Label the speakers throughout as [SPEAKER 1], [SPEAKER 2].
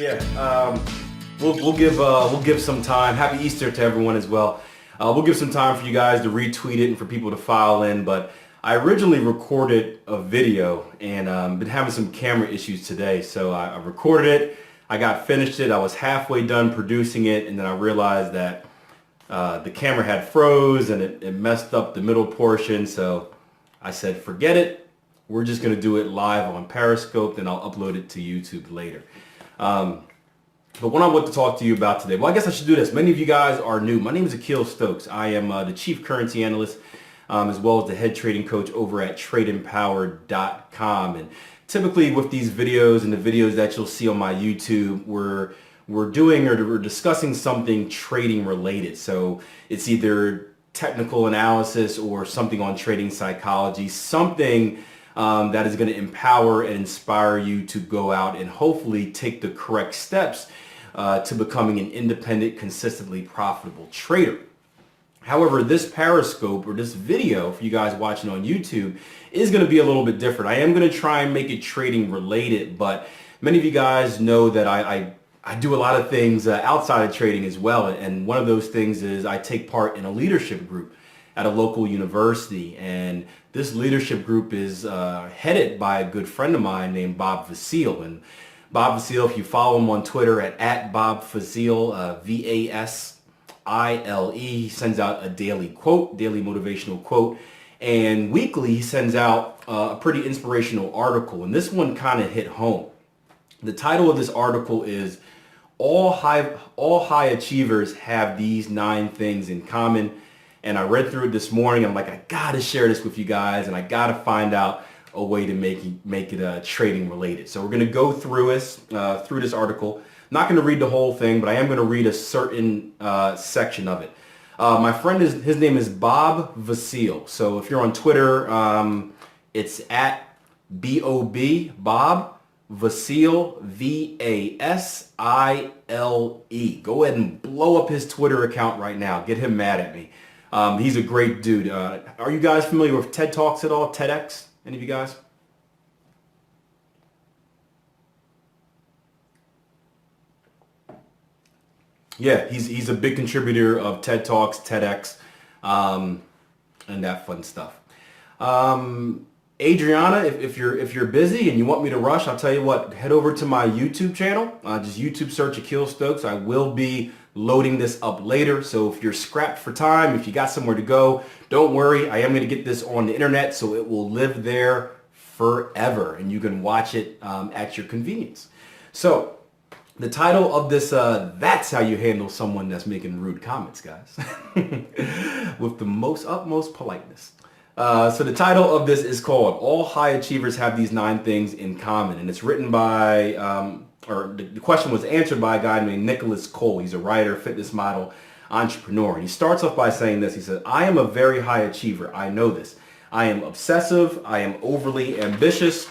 [SPEAKER 1] Yeah, we'll give some time. Happy Easter to everyone as well. We'll give some time for you guys to retweet it and for people to file in. But I originally recorded a video and been having some camera issues today, so I recorded it. I got finished it. I was halfway done producing it, and then I realized that the camera had froze and it messed up the middle portion. So I said, forget it. We're just gonna do it live on Periscope, then I'll upload it to YouTube later. But what I want to talk to you about today, well, I guess I should do this. Many of you guys are new. My name is Akil Stokes. I am the chief currency analyst, as well as the head trading coach over at tradeempowered.com. And typically with these videos and the videos that you'll see on my YouTube, we're doing or we're discussing something trading related. So it's either technical analysis or something on trading psychology, something that is going to empower and inspire you to go out and hopefully take the correct steps to becoming an independent, consistently profitable trader. However, this Periscope or this video for you guys watching on YouTube is going to be a little bit different. I am going to try and make it trading related, but many of you guys know that I do a lot of things outside of trading as well. And one of those things is I take part in a leadership group at a local university. And this leadership group is headed by a good friend of mine named Bob Vasile. And Bob Vasile, if you follow him on Twitter at Bob Vasile, Vasile, he sends out a daily motivational quote. And weekly, he sends out a pretty inspirational article. And this one kind of hit home. The title of this article is All High Achievers Have These 9 Things in Common. And I read through it this morning. I'm like, I gotta share this with you guys, and I gotta find out a way to make it trading related. So we're gonna go through this article. I'm not gonna read the whole thing, but I am gonna read a certain section of it. My friend his name is Bob Vasile. So if you're on Twitter, it's at Bob Vasile, Vasile. Go ahead and blow up his Twitter account right now. Get him mad at me. He's a great dude. Are you guys familiar with TED Talks at all? TEDx? Any of you guys? Yeah, he's a big contributor of TED Talks, TEDx, and that fun stuff. Adriana, if you're busy and you want me to rush, I'll tell you what, head over to my YouTube channel. Just YouTube search Akil Stokes. I will be loading this up later. So if you're scrapped for time, if you got somewhere to go, don't worry. I am going to get this on the internet so it will live there forever and you can watch it at your convenience. So the title of this, that's how you handle someone that's making rude comments, guys, with the utmost politeness. So the title of this is called All High Achievers Have These 9 Things in Common. And it's written by, or the question was answered by a guy named Nicholas Cole. He's a writer, fitness model, entrepreneur. And he starts off by saying this. He said, I am a very high achiever. I know this. I am obsessive. I am overly ambitious.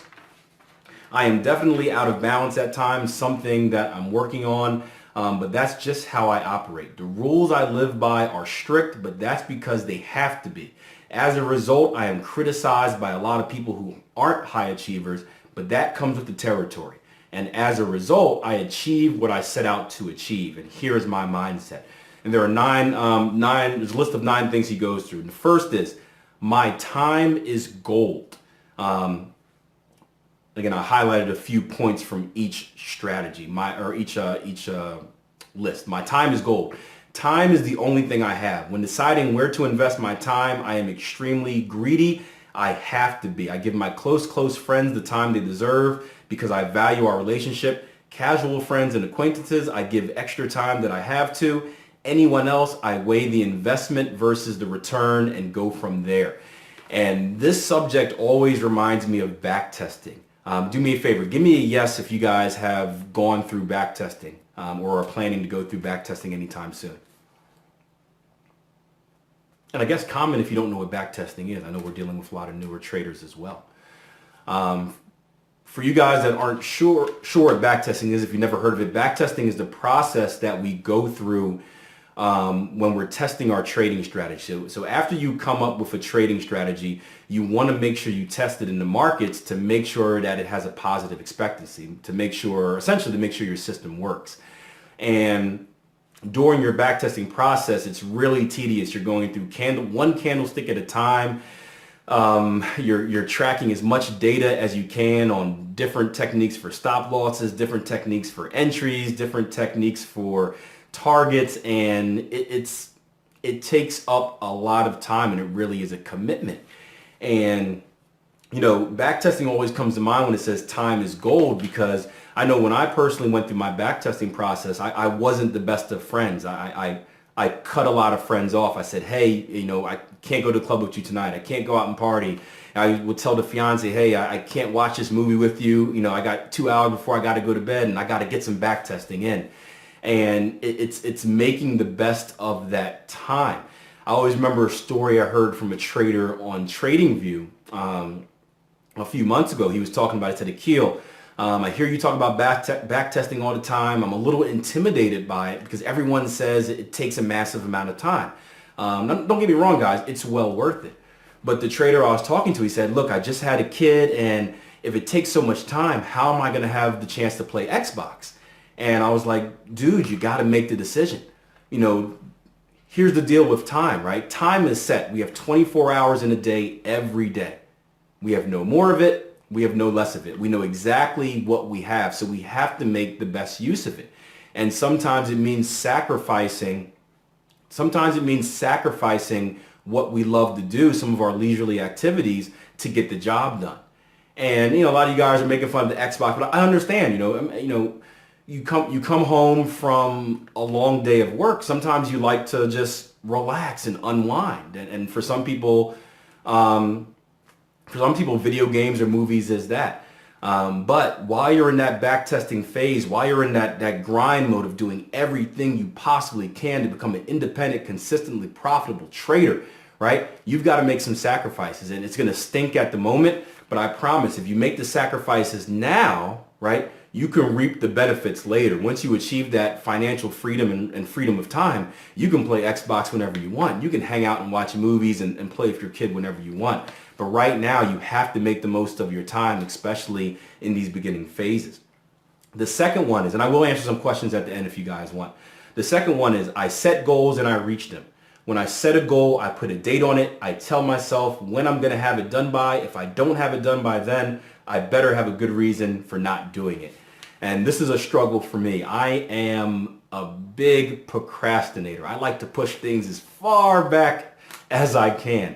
[SPEAKER 1] I am definitely out of balance at times, something that I'm working on. But that's just how I operate. The rules I live by are strict, but that's because they have to be. As a result, I am criticized by a lot of people who aren't high achievers, but that comes with the territory. And as a result, I achieve what I set out to achieve. And here is my mindset. And there are there's a list of 9 things he goes through. And the first is, my time is gold. Again, I highlighted a few points from each strategy, each list. My time is gold. Time is the only thing I have. When deciding where to invest my time, I am extremely greedy. I have to be. I give my close friends the time they deserve because I value our relationship. Casual friends and acquaintances, I give extra time that I have to. Anyone else, I weigh the investment versus the return and go from there. And this subject always reminds me of back testing. Do me a favor, give me a yes if you guys have gone through back testing or are planning to go through back testing anytime soon. And I guess common if you don't know what back testing is. I know we're dealing with a lot of newer traders as well. For you guys that aren't sure what back testing is, if you've never heard of it, back testing is the process that we go through when we're testing our trading strategy. So after you come up with a trading strategy, you want to make sure you test it in the markets to make sure that it has a positive expectancy, to make sure, essentially to make sure your system works. And during your backtesting process, it's really tedious. You're going through one candlestick at a time. You're tracking as much data as you can on different techniques for stop losses, different techniques for entries, different techniques for targets, and it takes up a lot of time, and it really is a commitment. And backtesting always comes to mind when it says time is gold, because I know when I personally went through my backtesting process, I wasn't the best of friends. I cut a lot of friends off. I said, hey, I can't go to the club with you tonight. I can't go out and party. I would tell the fiance, hey, I can't watch this movie with you. I got 2 hours before I got to go to bed, and I got to get some backtesting in. And it's making the best of that time. I always remember a story I heard from a trader on TradingView a few months ago. He was talking about it. He said, Akil, I hear you talk about backtesting all the time. I'm a little intimidated by it because everyone says it takes a massive amount of time. Don't get me wrong, guys. It's well worth it. But the trader I was talking to, he said, look, I just had a kid, and if it takes so much time, how am I going to have the chance to play Xbox? And I was like, dude, you got to make the decision. Here's the deal with time, right? Time is set. We have 24 hours in a day every day. We have no more of it. We have no less of it. We know exactly what we have. So we have to make the best use of it. And sometimes it means sacrificing. Sometimes it means sacrificing what we love to do, some of our leisurely activities, to get the job done. And, a lot of you guys are making fun of the Xbox, but I understand, you come home from a long day of work. Sometimes you like to just relax and unwind. And for some people, video games or movies is that. But while you're in that backtesting phase, while you're in that grind mode of doing everything you possibly can to become an independent, consistently profitable trader, right? You've got to make some sacrifices, and it's going to stink at the moment. But I promise, if you make the sacrifices now, right, you can reap the benefits later. Once you achieve that financial freedom and freedom of time, you can play Xbox whenever you want. You can hang out and watch movies and play with your kid whenever you want. But right now, you have to make the most of your time, especially in these beginning phases. The second one is, and I will answer some questions at the end if you guys want. The second one is, I set goals and I reach them. When I set a goal, I put a date on it. I tell myself when I'm going to have it done by. If I don't have it done by then, I better have a good reason for not doing it. And this is a struggle for me. I am a big procrastinator. I like to push things as far back as I can.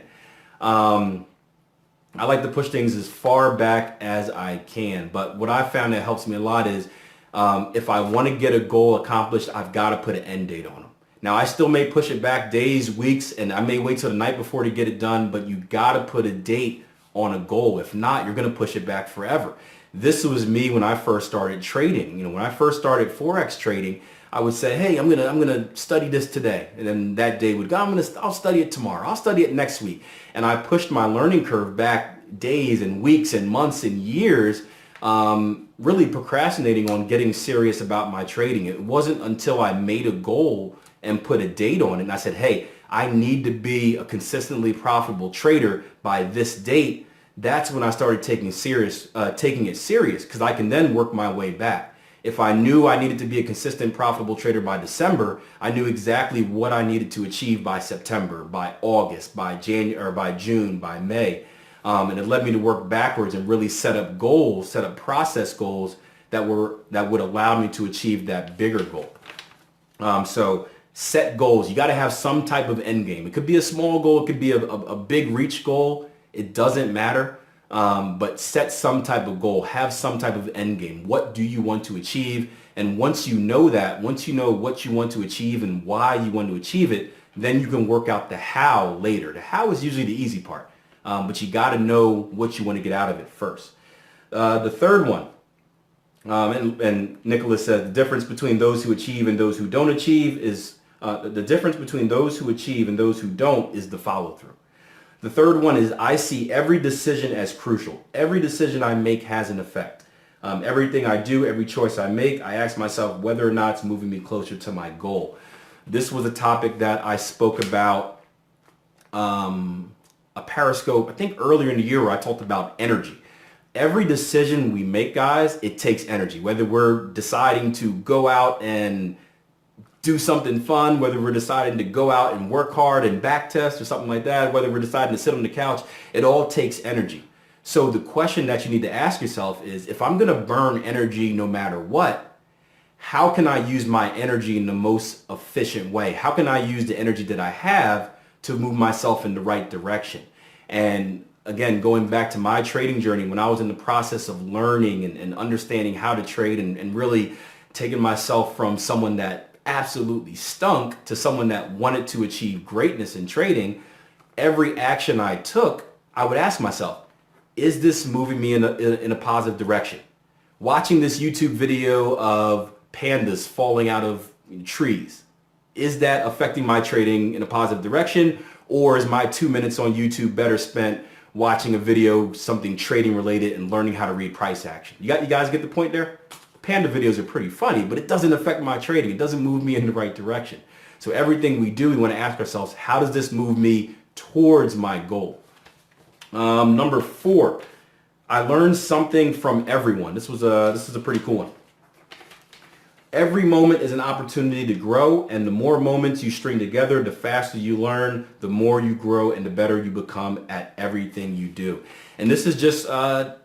[SPEAKER 1] I like to push things as far back as I can. But what I found that helps me a lot is if I want to get a goal accomplished, I've got to put an end date on them. Now, I still may push it back days, weeks, and I may wait till the night before to get it done, but you got to put a date on a goal. If not, you're going to push it back forever. This was me when I first started trading. When I first started Forex trading, I would say, hey, I'm gonna study this today. And then that day would go, I'll study it tomorrow. I'll study it next week. And I pushed my learning curve back days and weeks and months and years, really procrastinating on getting serious about my trading. It wasn't until I made a goal and put a date on it, and I said, hey, I need to be a consistently profitable trader by this date. That's when I started taking it serious, because I can then work my way back. If I knew I needed to be a consistent profitable trader by December, I knew exactly what I needed to achieve by September, by August, by January, or by June, by May. And it led me to work backwards and really set up goals, set up process goals that would allow me to achieve that bigger goal. So set goals. You got to have some type of end game. It could be a small goal. It could be a big reach goal. It doesn't matter. But set some type of goal. Have some type of end game. What do you want to achieve? And once you know that, once you know what you want to achieve and why you want to achieve it, then you can work out the how later. The how is usually the easy part. But you got to know what you want to get out of it first. The third one, and Nicholas said, the difference between those who achieve and those who don't achieve is the difference between those who achieve and those who don't is the follow through. The third one is, I see every decision as crucial. Every decision I make has an effect. Everything I do, every choice I make, I ask myself whether or not it's moving me closer to my goal. This was a topic that I spoke about a Periscope, I think earlier in the year, where I talked about energy. Every decision we make, guys, it takes energy. Whether we're deciding to go out and do something fun, whether we're deciding to go out and work hard and back test or something like that, whether we're deciding to sit on the couch, it all takes energy. So the question that you need to ask yourself is, if I'm going to burn energy no matter what, how can I use my energy in the most efficient way? How can I use the energy that I have to move myself in the right direction? And again, going back to my trading journey, when I was in the process of learning and understanding how to trade and really taking myself from someone that absolutely stunk to someone that wanted to achieve greatness in trading, every action I took, I would ask myself, is this moving me in a positive direction? Watching this YouTube video of pandas falling out of trees, is that affecting my trading in a positive direction? Or is my 2 minutes on YouTube better spent watching a video, something trading related, and learning how to read price action? You guys get the point there? Panda videos are pretty funny, but it doesn't affect my trading. It doesn't move me in the right direction. So everything we do, we want to ask ourselves, how does this move me towards my goal? Number 4, I learned something from everyone. This is a pretty cool one. Every moment is an opportunity to grow, and the more moments you string together, the faster you learn, the more you grow, and the better you become at everything you do. And this is just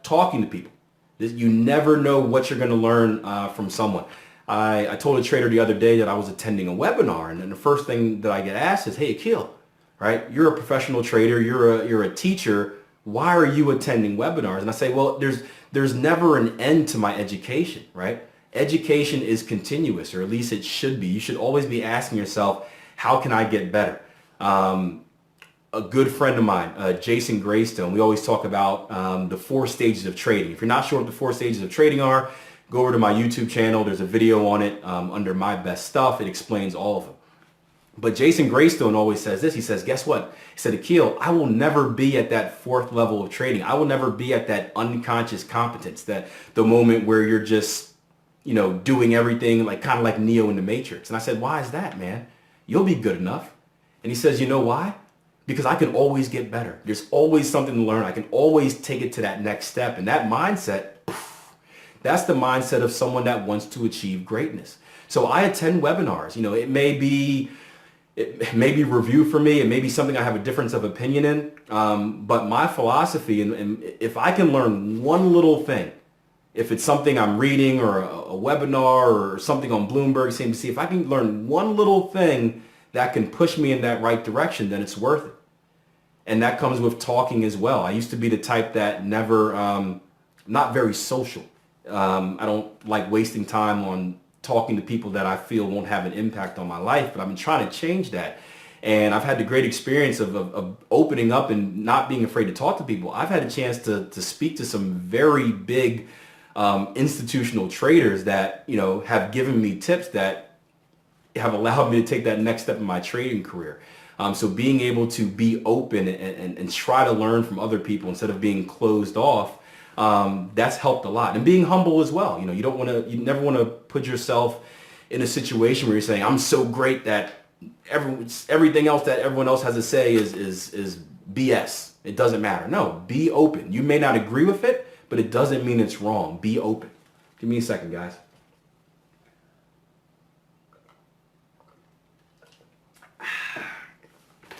[SPEAKER 1] talking to people. You never know what you're going to learn from someone. I told a trader the other day that I was attending a webinar, and then the first thing that I get asked is, "Hey, Akil, right? You're a professional trader. You're a teacher. Why are you attending webinars?" And I say, well, there's never an end to my education, right? Education is continuous, or at least it should be. You should always be asking yourself, how can I get better? A good friend of mine, Jason Greystone, we always talk about the 4 stages of trading. If you're not sure what the 4 stages of trading are, go over to my YouTube channel. There's a video on it under My Best Stuff. It explains all of them. But Jason Greystone always says this. He says, guess what? He said, Akil, I will never be at that 4th level of trading. I will never be at that unconscious competence, that the moment where you're just doing everything kind of like Neo in the Matrix. And I said, why is that, man? You'll be good enough. And he says, you know why? Because I can always get better. There's always something to learn. I can always take it to that next step. And that mindset, that's the mindset of someone that wants to achieve greatness. So I attend webinars. It may be review for me. It may be something I have a difference of opinion in. But my philosophy, and if I can learn one little thing, if it's something I'm reading or a webinar or something on Bloomberg, CNBC, if I can learn one little thing that can push me in that right direction, then it's worth it. And that comes with talking as well. I used to be the type that never, not very social. I don't like wasting time on talking to people that I feel won't have an impact on my life, but I've been trying to change that. And I've had the great experience of opening up and not being afraid to talk to people. I've had a chance to speak to some very big institutional traders that, have given me tips that have allowed me to take that next step in my trading career. So being able to be open and try to learn from other people instead of being closed off, that's helped a lot. And being humble as well. You never want to put yourself in a situation where you're saying, I'm so great that everything else that everyone else has to say is BS. It doesn't matter. No, be open. You may not agree with it, but it doesn't mean it's wrong. Be open. Give me a second, guys.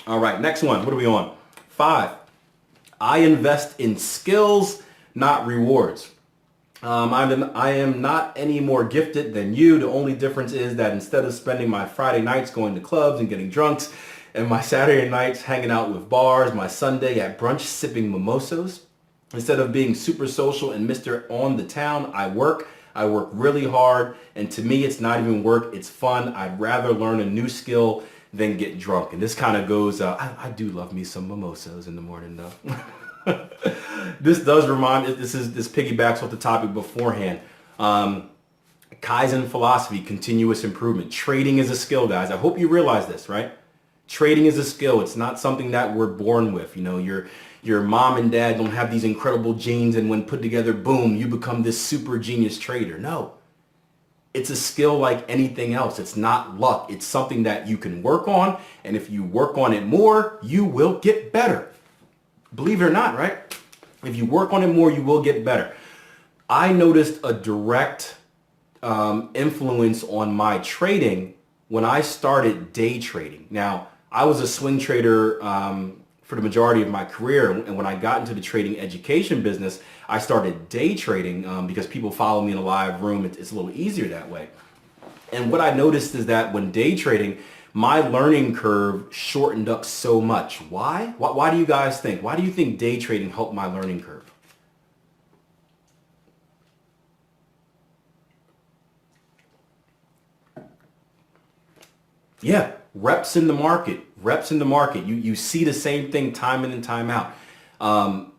[SPEAKER 1] All right, next one. What are we on? 5. I invest in skills, not rewards. I am not any more gifted than you. The only difference is that instead of spending my Friday nights going to clubs and getting drunks, and my Saturday nights hanging out with bars, my Sunday at brunch sipping mimosas, instead of being super social and Mr. On the Town, I work really hard, and to me it's not even work, it's fun. I'd rather learn a new skill than get drunk. And this kind of goes, I do love me some mimosas in the morning though. This piggybacks off the topic beforehand. Kaizen philosophy, continuous improvement. Trading is a skill, guys. I hope you realize this, right? Trading is a skill. It's not something that we're born with. Your mom and dad don't have these incredible genes and when put together, boom, you become this super genius trader. No. It's a skill like anything else. It's not luck. It's something that you can work on. And if you work on it more, you will get better. Believe it or not, right? If you work on it more, you will get better. I noticed a direct influence on my trading when I started day trading. Now, I was a swing trader for the majority of my career. And when I got into the trading education business, I started day trading because people follow me in a live room. It's a little easier that way. And what I noticed is that when day trading, my learning curve shortened up so much. Why? Why do you guys think? Why do you think day trading helped my learning curve? Yeah, reps in the market, reps in the market. You see the same thing time in and time out.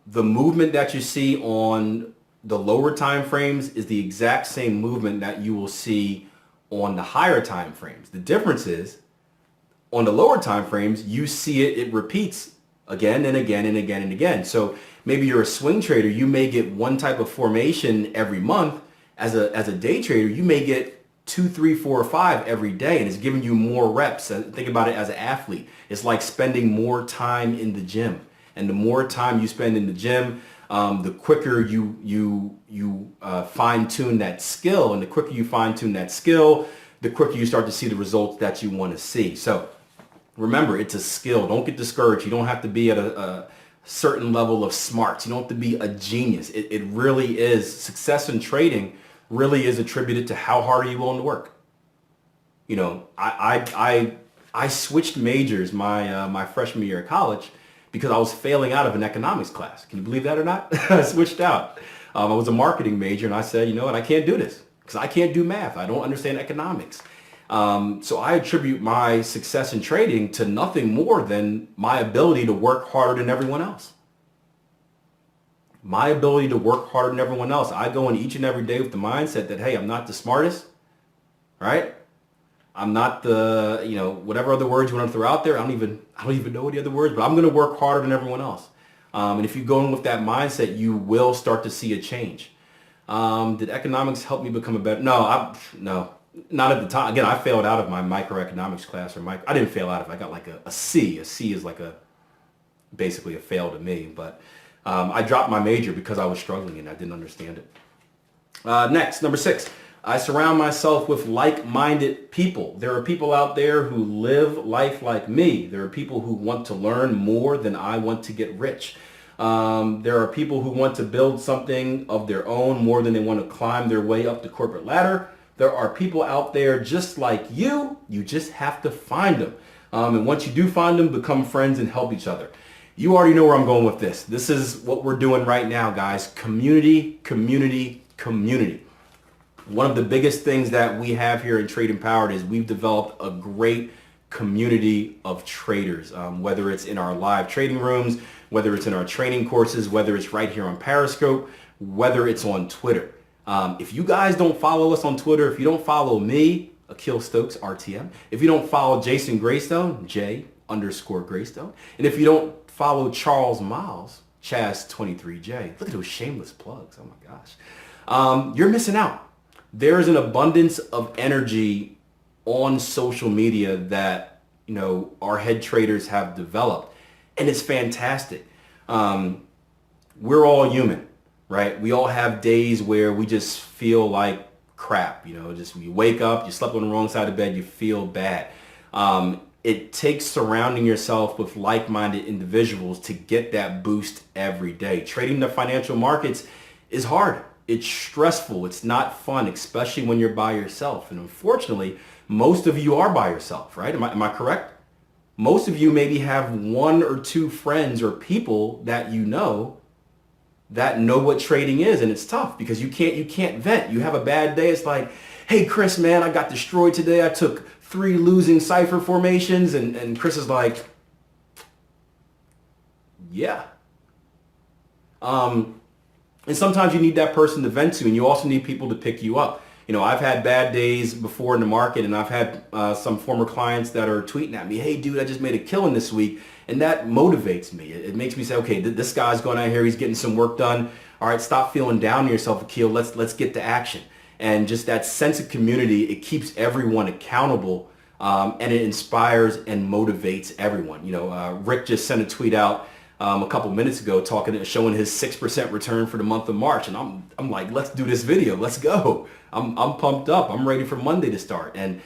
[SPEAKER 1] The movement that you see on the lower time frames is the exact same movement that you will see on the higher time frames. The difference is on the lower time frames, you see it repeats again and again and again and again. So maybe you're a swing trader, you may get one type of formation every month. As a day trader, you may get 2, 3, 4, or 5 every day, and it's giving you more reps. Think about it as an athlete. It's like spending more time in the gym. And the more time you spend in the gym, the quicker you fine-tune that skill. And the quicker you fine-tune that skill, the quicker you start to see the results that you want to see. So remember, it's a skill. Don't get discouraged. You don't have to be at a certain level of smarts. You don't have to be a genius. It really is. Success in trading really is attributed to how hard are you willing to work. You know, I switched majors my freshman year of college because I was failing out of an economics class. Can you believe that or not? I switched out. I was a marketing major, and I said, you know what, I can't do this because I can't do math. I don't understand economics. So I attribute my success in trading to nothing more than my ability to work harder than everyone else. My ability to work harder than everyone else. I go in each and every day with the mindset that, hey, I'm not the smartest, right? I'm not the, whatever other words you want to throw out there. I don't even know any other words, but I'm going to work harder than everyone else. And if you go in with that mindset, you will start to see a change. Did economics help me become a better? No, not at the time. Again, I failed out of my microeconomics class, I didn't fail out of it. I got like a C. A C is like basically a fail to me, but I dropped my major because I was struggling and I didn't understand it. Next, number 6, I surround myself with like-minded people. There are people out there who live life like me. There are people who want to learn more than I want to get rich. There are people who want to build something of their own more than they want to climb their way up the corporate ladder. There are people out there just like you. You just have to find them. And once you do find them, become friends and help each other. You already know where I'm going with this. This is what we're doing right now, guys. Community, community, community. One of the biggest things that we have here in Trade Empowered is we've developed a great community of traders, whether it's in our live trading rooms, whether it's in our training courses, whether it's right here on Periscope, whether it's on Twitter. If you guys don't follow us on Twitter, if you don't follow me, Akil Stokes, RTM, if you don't follow Jason Greystone, J_Greystone, and if you don't follow Charles Miles, Chaz23J, look at those shameless plugs, oh my gosh, you're missing out. There's an abundance of energy on social media that, our head traders have developed, and it's fantastic. We're all human, right? We all have days where we just feel like crap, just you wake up, you slept on the wrong side of bed, you feel bad. It takes surrounding yourself with like-minded individuals to get that boost every day. Trading the financial markets is hard. It's stressful. It's not fun, especially when you're by yourself. And unfortunately, most of you are by yourself, right? Am I correct? Most of you maybe have 1 or 2 friends or people that that know what trading is, and it's tough because you can't vent. You have a bad day. It's like, hey, Chris, man, I got destroyed today. I took 3 losing cipher formations, and Chris is like, yeah. And sometimes you need that person to vent to, and you also need people to pick you up. I've had bad days before in the market, and I've had some former clients that are tweeting at me, hey, dude, I just made a killing this week. And that motivates me. It makes me say, okay, this guy's going out here. He's getting some work done. All right, stop feeling down on yourself, Akil. Let's get to action. And just that sense of community, it keeps everyone accountable, and it inspires and motivates everyone. Rick just sent a tweet out a couple minutes ago showing his 6% return for the month of March. And I'm like, let's do this video. Let's go. I'm pumped up. I'm ready for Monday to start. And,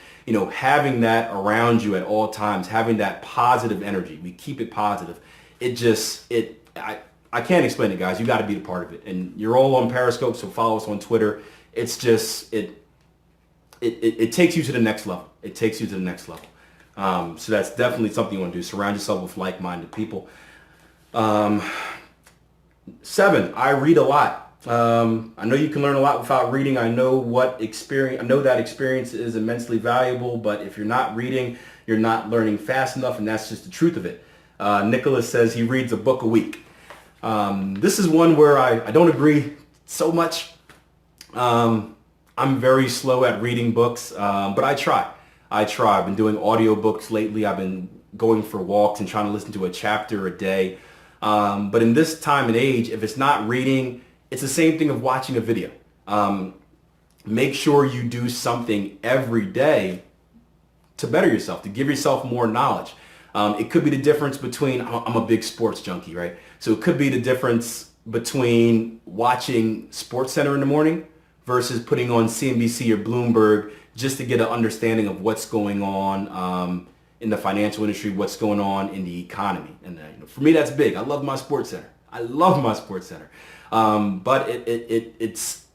[SPEAKER 1] having that around you at all times, having that positive energy, we keep it positive. I can't explain it, guys. You got to be a part of it. And you're all on Periscope, so follow us on Twitter. It's just, it takes you to the next level. It takes you to the next level. So that's definitely something you want to do. Surround yourself with like-minded people. 7, I read a lot. I know you can learn a lot without reading. I know that experience is immensely valuable, but if you're not reading, you're not learning fast enough, and that's just the truth of it. Nicholas says he reads a book a week. This is one where I don't agree so much. I'm very slow at reading books, but I try. I've been doing audiobooks lately. I've been going for walks and trying to listen to a chapter a day. But in this time and age, if it's not reading, it's the same thing of watching a video. Make sure you do something every day to better yourself, to give yourself more knowledge. It could be the difference between, I'm a big sports junkie, right? So it could be the difference between watching SportsCenter in the morning versus putting on CNBC or Bloomberg just to get an understanding of what's going on in the financial industry, what's going on in the economy. And for me, that's big. I love my SportsCenter. But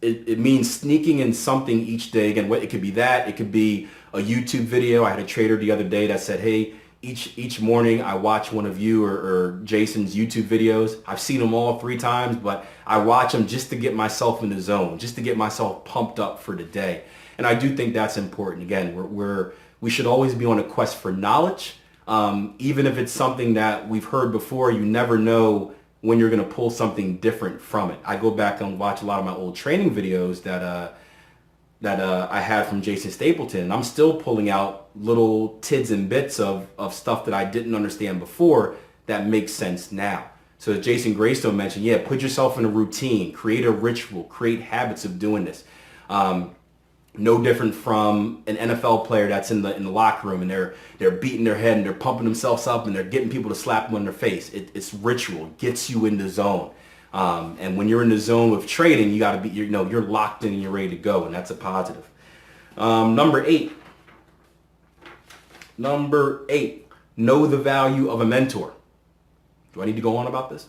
[SPEAKER 1] it means sneaking in something each day. Again, it could be that. It could be a YouTube video. I had a trader the other day that said, hey, each morning I watch one of you or Jason's YouTube videos. I've seen them all 3 times, but I watch them just to get myself in the zone, just to get myself pumped up for the day. And I do think that's important. Again, we should always be on a quest for knowledge. Even if it's something that we've heard before, you never know when you're going to pull something different from it. I go back and watch a lot of my old training videos that I had from Jason Stapleton, and I'm still pulling out little tidbits and bits of stuff that I didn't understand before that makes sense now. So as Jason Greystone mentioned, put yourself in a routine, create a ritual, create habits of doing this. No different from an NFL player that's in the locker room and they're beating their head and they're pumping themselves up and they're getting people to slap them on their face. It's ritual. It gets you in the zone. And when you're in the zone with trading, you got to be, you're locked in and you're ready to go, and that's a positive. Number 8, know the value of a mentor. Do I need to go on about this?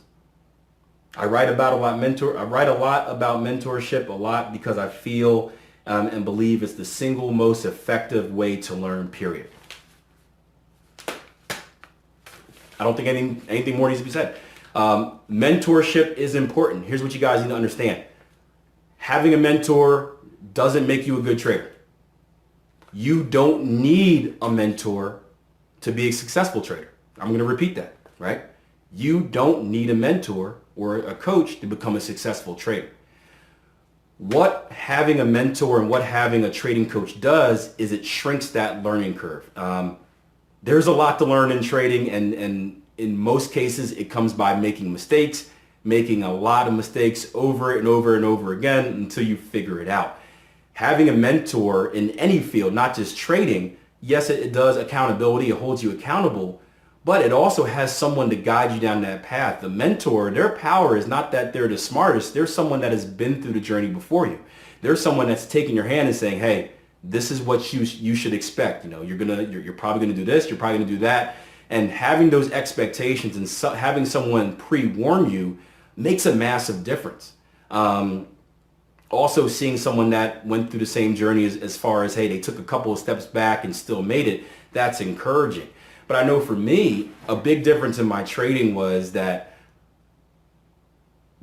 [SPEAKER 1] I write a lot about mentorship because I feel and believe it's the single most effective way to learn, period. I don't think anything more needs to be said. Mentorship is important. Here's what you guys need to understand. Having a mentor doesn't make you a good trader. You don't need a mentor to be a successful trader. I'm going to repeat that, right? You don't need a mentor or a coach to become a successful trader. What having a mentor and what having a trading coach does is it shrinks that learning curve. There's a lot to learn in trading, and in most cases, it comes by making a lot of mistakes over and over and over again until you figure it out. Having a mentor in any field, not just trading, yes, it does accountability, it holds you accountable, but it also has someone to guide you down that path. The mentor, their power is not that they're the smartest. They're someone that has been through the journey before you. They're someone that's taking your hand and saying, hey, this is what you should expect. You're probably going to do this. You're probably going to do that. And having those expectations and having someone pre-warn you makes a massive difference. Also, seeing someone that went through the same journey as far as, hey, they took a couple of steps back and still made it, that's encouraging. But I know for me, a big difference in my trading was that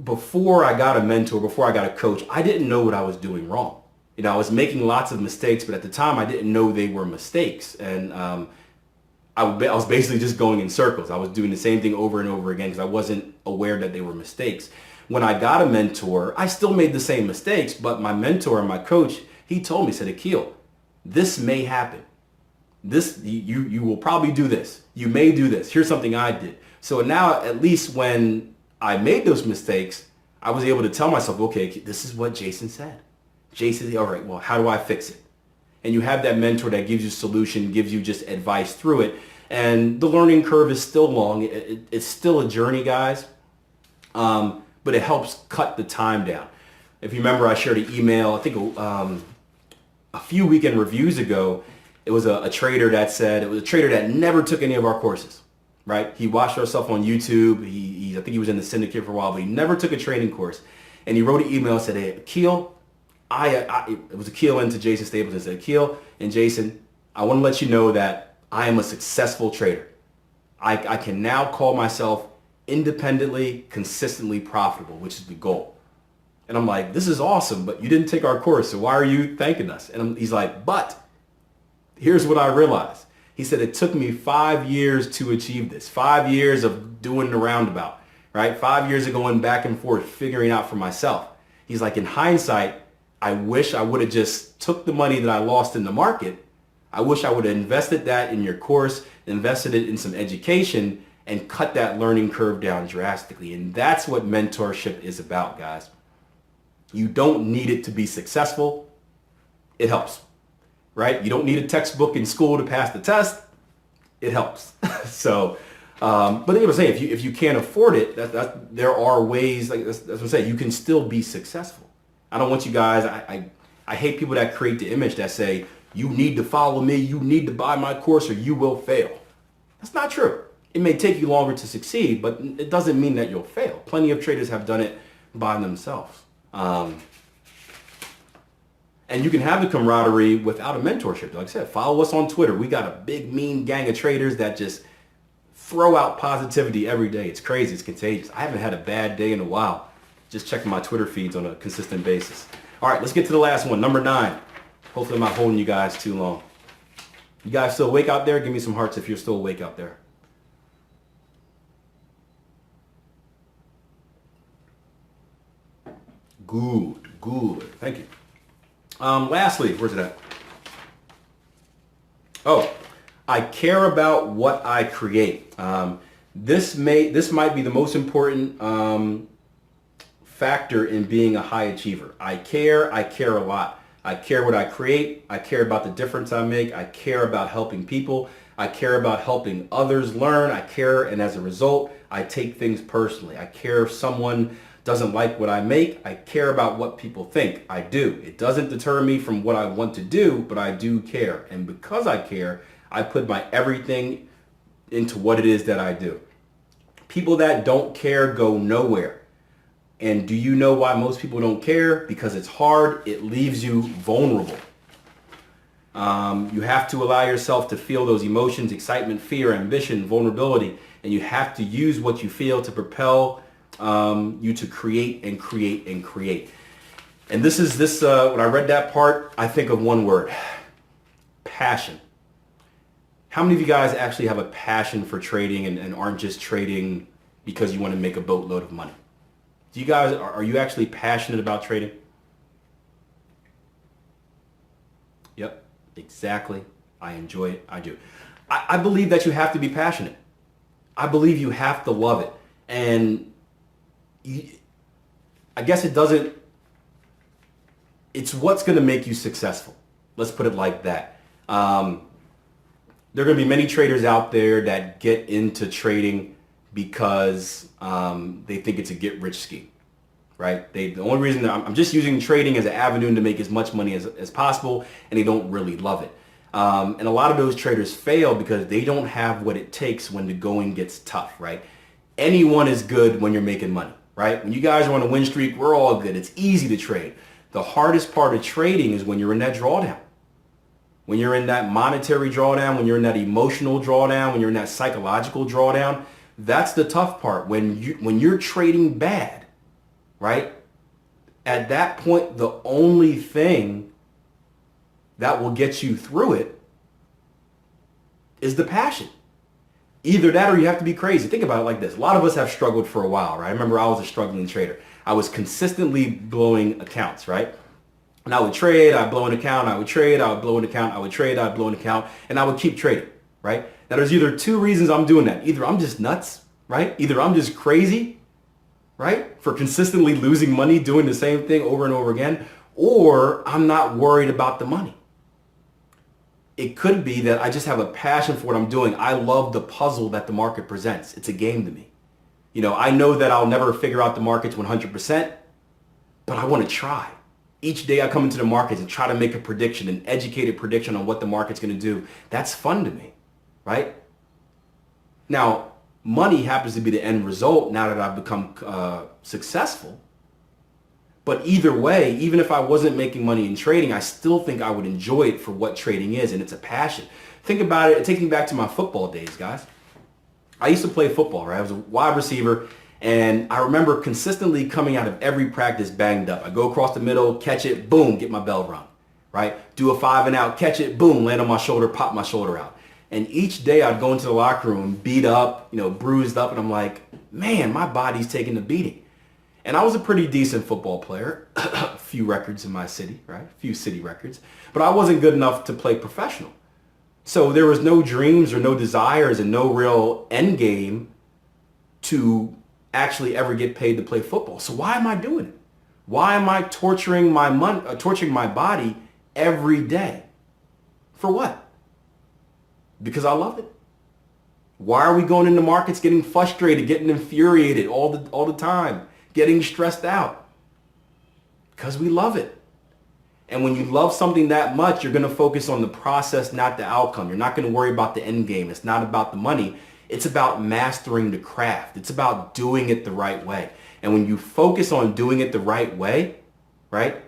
[SPEAKER 1] before I got a mentor, before I got a coach, I didn't know what I was doing wrong. I was making lots of mistakes, but at the time I didn't know they were mistakes. And I was basically just going in circles. I was doing the same thing over and over again because I wasn't aware that they were mistakes. When I got a mentor, I still made the same mistakes, but my mentor and my coach, he told me, said, Akil, this may happen. You will probably do this. You may do this. Here's something I did. So now, at least when I made those mistakes, I was able to tell myself, okay, this is what Jason said. Jason, all right, well, how do I fix it? And you have that mentor that gives you solution, gives you just advice through it. And the learning curve is still long. It's still a journey, guys. But it helps cut the time down. If you remember, I shared an email, I think a few weekend reviews ago. It was a trader that said, it was a trader that never took any of our courses, right? He watched our stuff on YouTube. I think he was in the syndicate for a while, but he never took a trading course. And he wrote an email and said, hey, Akil, it was Akil into Jason Stapleton, said, Akil and Jason, I want to let you know that I am a successful trader. I can now call myself independently, consistently profitable, which is the goal. And I'm like, this is awesome, but you didn't take our course, so why are you thanking us? And he's like, but here's what I realized. He said, it took me 5 years to achieve this. 5 years of doing the roundabout, right? 5 years of going back and forth, figuring out for myself. He's like, in hindsight, I wish I would have just took the money that I lost in the market. I wish I would have invested that in your course, invested it in some education, and cut that learning curve down drastically. And that's what mentorship is about, guys. You don't need it to be successful. It helps, right? You don't need a textbook in school to pass the test. It helps. So, but I was saying, if you can't afford it, there are ways, like that's what I'm saying, you can still be successful. I don't want you guys, I hate people that create the image that say, you need to follow me, you need to buy my course or you will fail. That's not true. It may take you longer to succeed, but it doesn't mean that you'll fail. Plenty of traders have done it by themselves. And you can have the camaraderie without a mentorship. Like I said, follow us on Twitter. We got a big, mean gang of traders that just throw out positivity every day. It's crazy. It's contagious. I haven't had a bad day in a while. Just checking my Twitter feeds on a consistent basis. All right, let's get to the last one. Number 9. Hopefully I'm not holding you guys too long. You guys still awake out there? Give me some hearts if you're still awake out there. Good. Thank you. Lastly, where's it at? Oh, I care about what I create. This might be the most important factor in being a high achiever. I care a lot. I care what I create. I care about the difference I make. I care about helping people. I care about helping others learn. I care, and as a result, I take things personally. I care if someone doesn't like what I make. I care about what people think. I do. It doesn't deter me from what I want to do, but I do care. And because I care, I put my everything into what it is that I do. People that don't care go nowhere. And do you know why most people don't care? Because it's hard. It leaves you vulnerable. You have to allow yourself to feel those emotions, excitement, fear, ambition, vulnerability, and you have to use what you feel to propel you to create and create and create. And when I read that part, I think of one word: passion. How many of you guys actually have a passion for trading and aren't just trading because you want to make a boatload of money? Do you guys, are you actually passionate about trading? Yep, exactly. I enjoy it. I do. I believe that you have to be passionate. I believe you have to love it. And I guess it's what's going to make you successful. Let's put it like that. There are going to be many traders out there that get into trading because they think it's a get-rich scheme, right? The only reason I'm just using trading as an avenue to make as much money as possible, and they don't really love it. And a lot of those traders fail because they don't have what it takes when the going gets tough, right? Anyone is good when you're making money, right? When you guys are on a win streak, we're all good. It's easy to trade. The hardest part of trading is when you're in that drawdown. When you're in that monetary drawdown, when you're in that emotional drawdown, when you're in that psychological drawdown, that's the tough part. When you're trading bad, right? At that point, the only thing that will get you through it is the passion. Either that or you have to be crazy. Think about it like this. A lot of us have struggled for a while, right? I remember I was a struggling trader. I was consistently blowing accounts, right? And I would trade, I'd blow an account, I would trade, I would blow an account, I would trade, I'd blow an account, and I would keep trading, right? Now there's either two reasons I'm doing that. Either I'm just nuts, right? Either I'm just crazy, right? For consistently losing money, doing the same thing over and over again, or I'm not worried about the money. It could be that I just have a passion for what I'm doing. I love the puzzle that the market presents. It's a game to me. I know that I'll never figure out the markets 100%, but I want to try. Each day I come into the markets and try to make a prediction, an educated prediction on what the market's going to do. That's fun to me, right? Now, money happens to be the end result now that I've become successful. But either way, even if I wasn't making money in trading, I still think I would enjoy it for what trading is, and it's a passion. Think about it. It takes me back to my football days, guys. I used to play football, right? I was a wide receiver, and I remember consistently coming out of every practice banged up. I go across the middle, catch it, boom, get my bell rung, right? Do a 5 and out, catch it, boom, land on my shoulder, pop my shoulder out. And each day I'd go into the locker room, beat up, bruised up, and I'm like, man, my body's taking a beating. And I was a pretty decent football player, a few records in my city, right? A few city records, but I wasn't good enough to play professional. So there was no dreams or no desires and no real end game to actually ever get paid to play football. So why am I doing it? Why am I torturing my body every day? For what? Because I love it. Why are we going into markets getting frustrated, getting infuriated all the time, getting stressed out? Because we love it. And when you love something that much, you're going to focus on the process, not the outcome. You're not going to worry about the end game. It's not about the money. It's about mastering the craft. It's about doing it the right way. And when you focus on doing it the right way, right,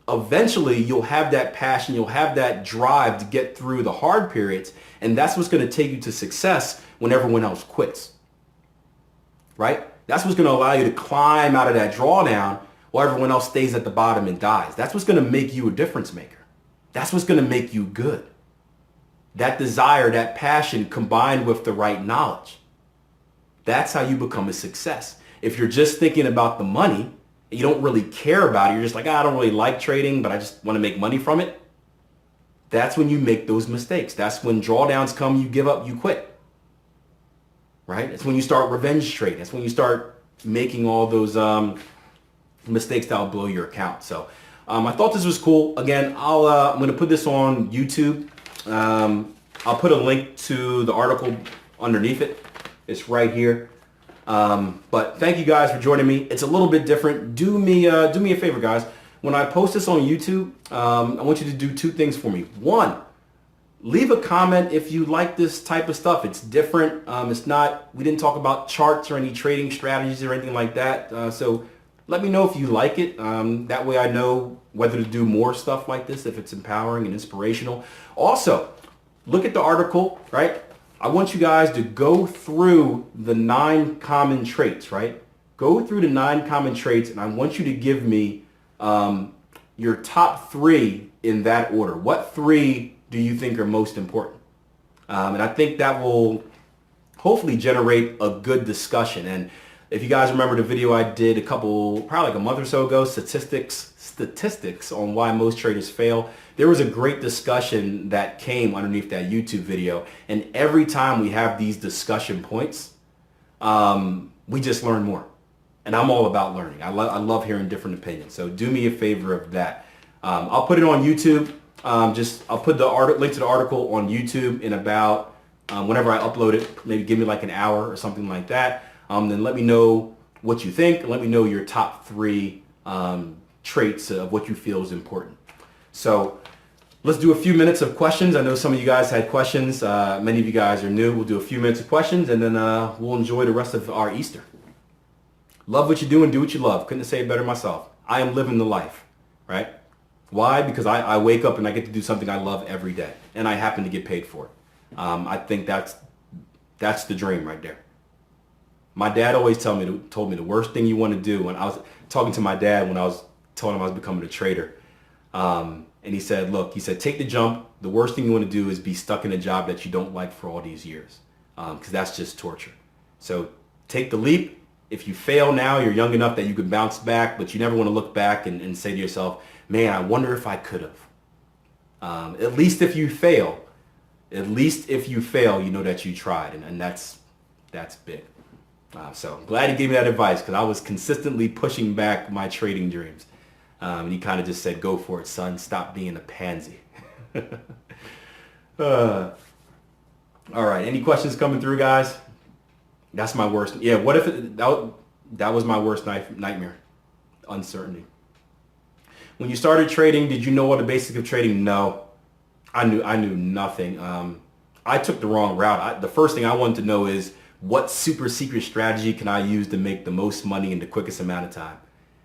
[SPEAKER 1] eventually you'll have that passion, you'll have that drive to get through the hard periods. And that's what's going to take you to success when everyone else quits, right? That's what's going to allow you to climb out of that drawdown while everyone else stays at the bottom and dies. That's what's going to make you a difference maker. That's what's going to make you good. That desire, that passion combined with the right knowledge. That's how you become a success. If you're just thinking about the money and you don't really care about it, you're just like, I don't really like trading, but I just want to make money from it. That's when you make those mistakes. That's when drawdowns come, you give up, you quit. Right? It's when you start revenge trading. That's when you start making all those mistakes that will blow your account. So I thought this was cool. Again, I'm going to put this on YouTube. I'll put a link to the article underneath it. It's right here. But thank you guys for joining me. It's a little bit different. Do me a favor, guys. When I post this on YouTube, I want you to do 2 things for me. 1, leave a comment if you like this type of stuff. It's different. We didn't talk about charts or any trading strategies or anything like that. So let me know if you like it. That way I know whether to do more stuff like this, if it's empowering and inspirational. Also, look at the article, right? I want you guys to go through the 9 common traits, right? Go through the 9 common traits, and I want you to give me your top 3 in that order. What 3 do you think are most important? And I think that will hopefully generate a good discussion. And if you guys remember the video I did probably like a month or so ago, statistics on why most traders fail, there was a great discussion that came underneath that YouTube video. And every time we have these discussion points, we just learn more. And I'm all about learning. I love hearing different opinions. So do me a favor of that. I'll put it on YouTube. I'll put the link to the article on YouTube in about whenever I upload it. Maybe give me like an hour or something like that. Then let me know what you think, and let me know your top 3 traits of what you feel is important. So let's do a few minutes of questions. I know some of you guys had questions. Many of you guys are new. We'll do a few minutes of questions, and then we'll enjoy the rest of our Easter. Love what you do and do what you love. Couldn't say it better myself. I am living the life, right? Why? Because I wake up and I get to do something I love every day, and I happen to get paid for it. I think that's the dream right there. My dad always told me the worst thing you want to do. When I was talking to my dad when I was telling him I was becoming a trader, and he said, take the jump. The worst thing you want to do is be stuck in a job that you don't like for all these years, because that's just torture. So take the leap. If you fail now, you're young enough that you can bounce back, but you never want to look back and say to yourself, man, I wonder if I could have. At least if you fail, you know that you tried, and that's big. So glad he gave me that advice, because I was consistently pushing back my trading dreams. And he kind of just said, go for it, son. Stop being a pansy. uh, all right. Any questions coming through, guys? That's my worst. Yeah. What if that was my worst nightmare? Uncertainty. When you started trading, did you know all the basics of trading? No, I knew nothing. I took the wrong route. The first thing I wanted to know is what super secret strategy can I use to make the most money in the quickest amount of time?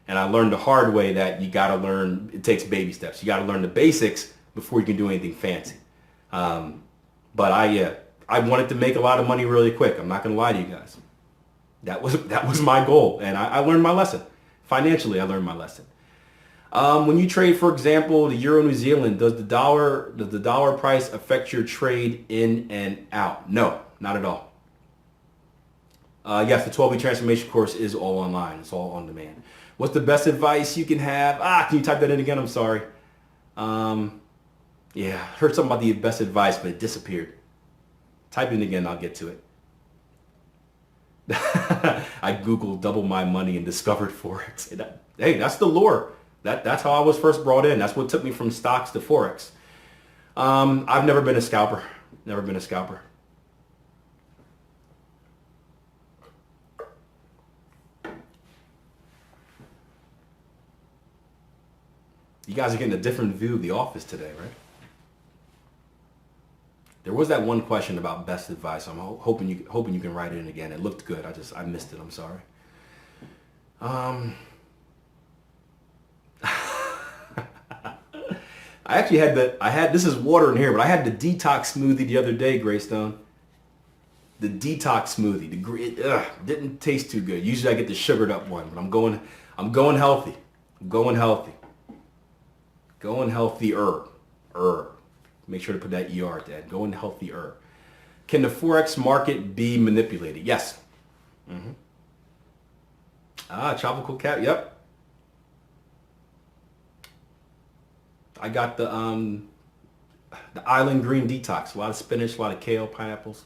[SPEAKER 1] And I learned the hard way that you got to learn, it takes baby steps. You got to learn the basics before you can do anything fancy. But I wanted to make a lot of money really quick. I'm not going to lie to you guys. That was my goal. And I learned my lesson. Financially, I learned my lesson. When you trade, for example, the Euro New Zealand, does the dollar price affect your trade in and out? No, not at all. Yes, the 12-week transformation course is all online. It's all on demand. What's the best advice you can have? Can you type that in again? I'm sorry. Yeah, I heard something about the best advice, but it disappeared. Type it in again, I'll get to it. I Googled double my money and discovered Forex. Hey, that's the lure. That's how I was first brought in. That's what took me from stocks to Forex. I've never been a scalper. Never been a scalper. You guys are getting a different view of the office today, right? There was that one question about best advice. I'm hoping you can write it in again. It looked good. I missed it. I'm sorry. I actually this is water in here, but I had the detox smoothie the other day, Greystone. The detox smoothie. Didn't taste too good. Usually I get the sugared up one, but I'm going healthy. I'm going healthy. Going healthier. Make sure to put that ER at the end. Going healthier. Can the Forex market be manipulated? Yes. Tropical cat. Yep. I got the island green detox. A lot of spinach, a lot of kale, pineapples.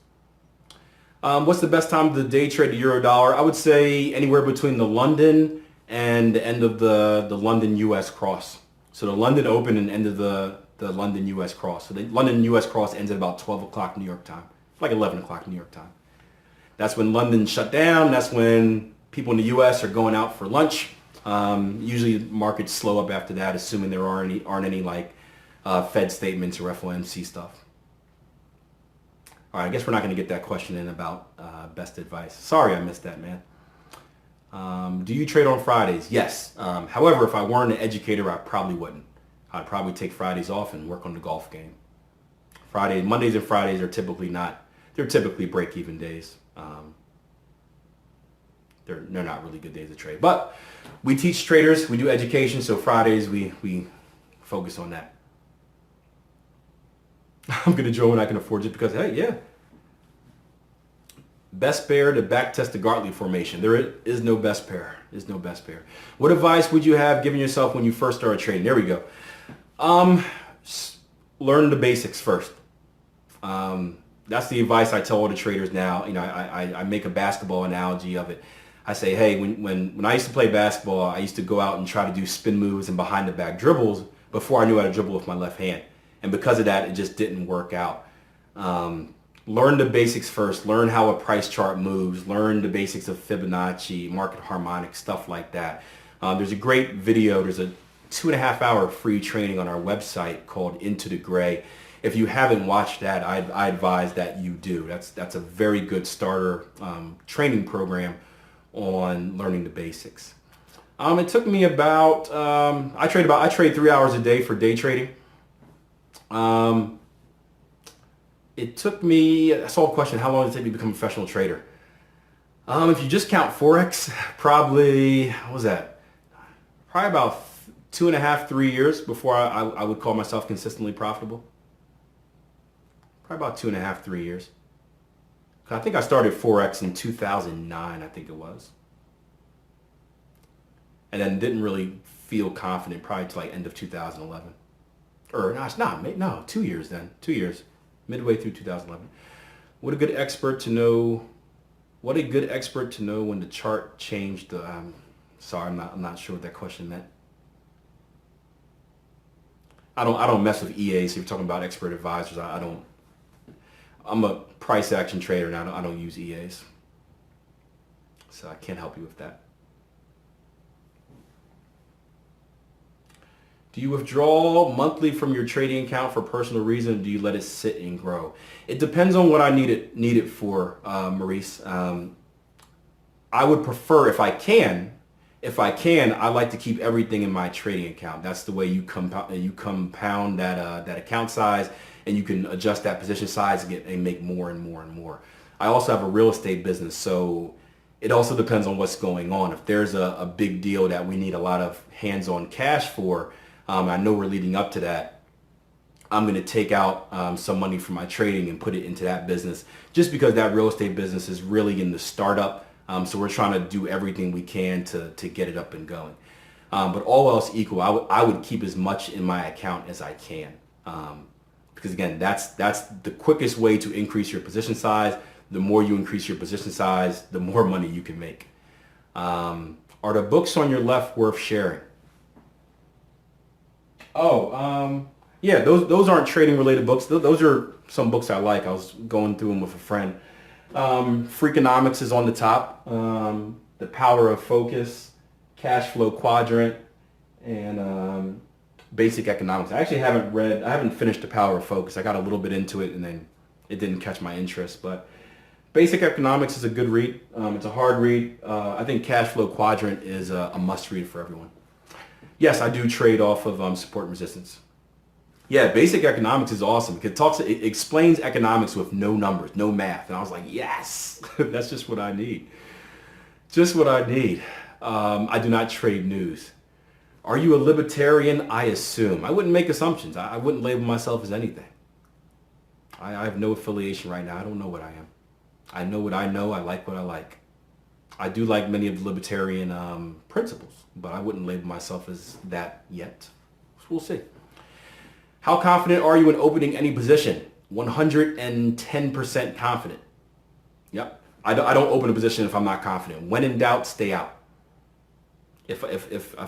[SPEAKER 1] What's the best time of the day trade the euro dollar? I would say anywhere between the London and the end of the London US cross. So the London open and end of the London US cross. So the London US cross ends at about 12 o'clock New York time. Like 11 o'clock New York time. That's when London shut down. That's when people in the US are going out for lunch. Usually markets slow up after that, assuming there aren't any like Fed statements or FOMC stuff. All right, I guess we're not going to get that question in about best advice. Sorry I missed that, man. Do you trade on Fridays? Yes. However, if I weren't an educator, I probably wouldn't. I'd probably take Fridays off and work on the golf game. Mondays and Fridays are typically break-even days. They're not really good days to trade. But we teach traders, we do education, so Fridays we focus on that. I'm going to join when I can afford it because, hey, yeah. Best pair to back test the Gartley formation. There is no best pair. There's no best pair. What advice would you have given yourself when you first started trading? There we go. Learn the basics first. That's the advice I tell all the traders now. You know, I make a basketball analogy of it. I say, hey, when I used to play basketball, I used to go out and try to do spin moves and behind the back dribbles before I knew how to dribble with my left hand. And because of that, it just didn't work out. Learn the basics first. Learn how a price chart moves. Learn the basics of Fibonacci, market harmonics, stuff like that. There's a great video. There's a 2.5-hour free training on our website called Into the Gray. If you haven't watched that, I advise that you do. That's a very good starter training program on learning the basics. It took me about I trade 3 hours a day for day trading. It took me, I saw a question, how long did it take me to become a professional trader? If you just count Forex, probably, what was that? Probably about 2.5, 3 years before I would call myself consistently profitable. Probably about 2.5, 3 years. I think I started Forex in 2009, I think it was. And then didn't really feel confident probably till like end of 2011. Or no, it's not, no, 2 years then, 2 years. Midway through 2011. What a good expert to know when the chart changed. Sorry, I'm not sure what that question meant. I don't mess with EAs. If you're talking about expert advisors, I don't. I'm a price action trader, and I don't use EAs, so I can't help you with that. Do you withdraw monthly from your trading account for personal reason, or do you let it sit and grow? It depends on what I need it for, Maurice. I would prefer, if I can, I like to keep everything in my trading account. That's the way you compound that account size, and you can adjust that position size and make more and more and more. I also have a real estate business, so it also depends on what's going on. If there's a big deal that we need a lot of hands-on cash for, I know we're leading up to that, I'm going to take out some money from my trading and put it into that business, just because that real estate business is really in the startup. So we're trying to do everything we can to get it up and going. But all else equal, I would keep as much in my account as I can. Because again, that's the quickest way to increase your position size. The more you increase your position size, the more money you can make. Are the books on your left worth sharing? Yeah, those aren't trading related books. Those are some books I like. I was going through them with a friend. Freakonomics is on the top. The Power of Focus, Cash Flow Quadrant, and Basic Economics. I actually haven't finished The Power of Focus. I got a little bit into it and then it didn't catch my interest, but Basic Economics is a good read. It's a hard read. I think Cash Flow Quadrant is a must read for everyone. Yes, I do trade off of support and resistance. Yeah, Basic Economics is awesome because it explains economics with no numbers, no math. And I was like, yes, that's just what I need. Just what I need. I do not trade news. Are you a libertarian? I assume. I wouldn't make assumptions. I wouldn't label myself as anything. I have no affiliation right now. I don't know what I am. I know what I know. I like what I like. I do like many of the libertarian principles, but I wouldn't label myself as that yet. We'll see. How confident are you in opening any position? 110% confident. Yep. I don't open a position if I'm not confident. When in doubt, stay out. If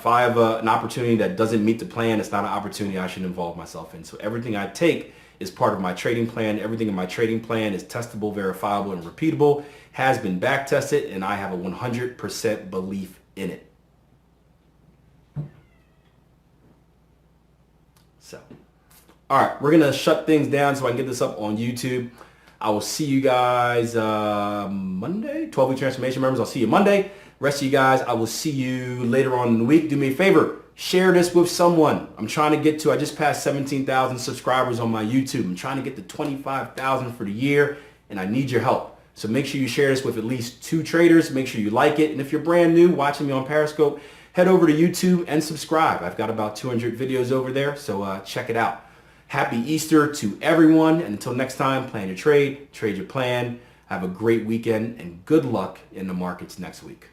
[SPEAKER 1] I have an opportunity that doesn't meet the plan, it's not an opportunity I should involve myself in. So everything I take is part of my trading plan. Everything in my trading plan is testable, verifiable, and repeatable, has been back tested, and I have a 100% belief in it. So, all right, we're going to shut things down so I can get this up on YouTube. I will see you guys Monday, 12-week transformation members. I'll see you Monday. Rest of you guys, I will see you later on in the week. Do me a favor, share this with someone. I'm trying to get to, I just passed 17,000 subscribers on my YouTube. I'm trying to get to 25,000 for the year, and I need your help. So make sure you share this with at least 2 traders. Make sure you like it. And if you're brand new watching me on Periscope, head over to YouTube and subscribe. I've got about 200 videos over there, so check it out. Happy Easter to everyone. And until next time, plan your trade your plan. Have a great weekend, and good luck in the markets next week.